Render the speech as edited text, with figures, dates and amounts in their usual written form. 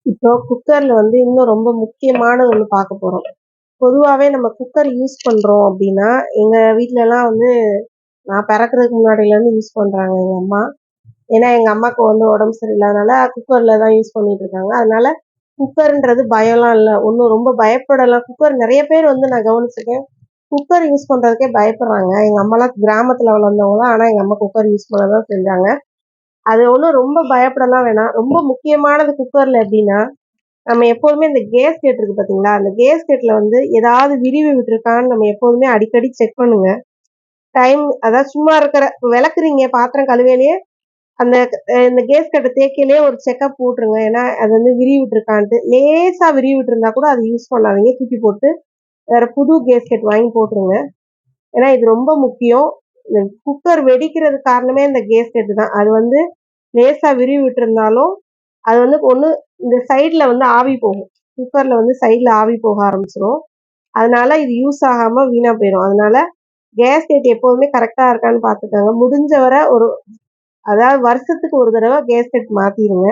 இப்போ குக்கர்ல வந்து இன்னும் ரொம்ப முக்கியமான ஒண்ணு பார்க்க போறோம். பொதுவாவே நம்ம குக்கர் யூஸ் பண்றோம் அப்டின்னா, எங்க வீட்லலாம் வந்து நான் பிறக்கறதுக்கு முன்னாடிலேருந்து யூஸ் பண்றாங்க எங்க அம்மா. ஏன்னா எங்க அம்மாக்கு வந்து உடம்பு சரியில்லாதனால குக்கர்ல தான் யூஸ் பண்ணிட்டு இருக்காங்க. அதனால குக்கர்ன்றது பயம்லாம் இல்ல. ஒண்ணும் ரொம்ப பயப்படலாம். குக்கர் நெறைய பேர் வந்து நான் கவனிச்சிருக்கேன். குக்கர் யூஸ் பண்றதுக்கே பயப்படுறாங்க. எங்க அம்மாலாம் கிராமத்துல வளர்ந்தவங்க தான். ஆனா எங்க அம்மா குக்கர் யூஸ் பண்ண தான் செஞ்சாங்க. அது ஒண்ணும் ரொம்ப பயப்படலாம் வேணாம். ரொம்ப முக்கியமானது குக்கர்ல எப்டின்னா, நம்ம எப்போதுமே இந்த கேஸ்கெட் இருக்கு பார்த்தீங்களா? அந்த கேஸ்கெட்ல வந்து ஏதாவது விரிவு விட்டுருக்கான்னு நம்ம எப்போதுமே அடிக்கடி செக் பண்ணுங்க. அதாவது சும்மா இருக்கிற இப்ப விளக்குறீங்க பாத்திரம் கழுவையிலேயே அந்த இந்த கேஸ்கெட்ட தேய்க்கையிலேயே ஒரு செக்கப் போட்டுருங்க. ஏன்னா, அது வந்து விரிவு விட்டுருக்கான்ட்டு. லேசா விரிவு விட்டுருந்தா கூட அத யூஸ் பண்ணாதீங்க. தூக்கி போட்டு வேற புது கேஸ்கெட் வாங்கி போட்டுருங்க. ஏன்னா, இது ரொம்ப முக்கியம். இந்த குக்கர் வெடிக்கிறதுக்கு காரணமே இந்த கேஸ்கெட் தான். அது வந்து லேசா விரிவு விட்டுருந்தாலும், அது வந்து ஒண்ணு இந்த சைடுல வந்து ஆவி போகும். குக்கர்ல வந்து சைடுல ஆவி போக ஆரம்பிச்சுரும். அதனால இது யூஸ் ஆகாம வீணா போயிரும். அதனால கேஸ்கெட் எப்போதுமே கரெக்ட்டா இருக்கான்னு பார்த்துக்கங்க. முடிஞ்ச வர அதாவது வருஷத்துக்கு ஒரு தடவ கேஸ்கெட் மாத்திருங்க.